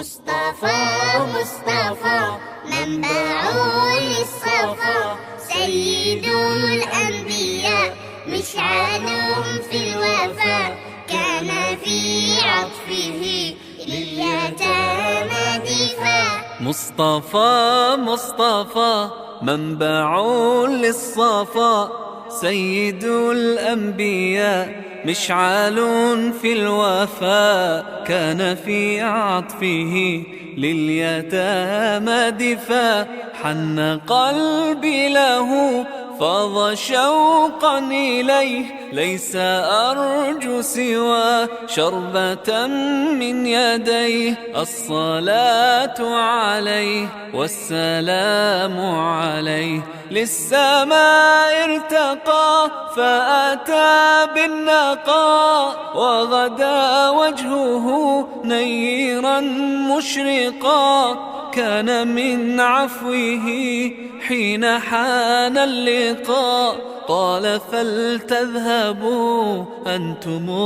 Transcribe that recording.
مصطفى مصطفى منبع للصفا، سيد الأنبياء مشعل في الوفا، كان في عطفه لليتامى دفاع. مصطفى مصطفى منبع للصفا، سيد الأنبياء مشعل في الوفا، كان في عطفه لليتامى دفاع. حن قلبي له فاض شوقا إليه، ليس أرجو سوى شربة من يديه. الصلاة عليه والسلام عليه، للسماء ارتقى فأتى بالنقاء، وغدا وجهه نيرا مشرقا. كان من عفوه حين حان اللقاء، قال فلتذهبوا أنتم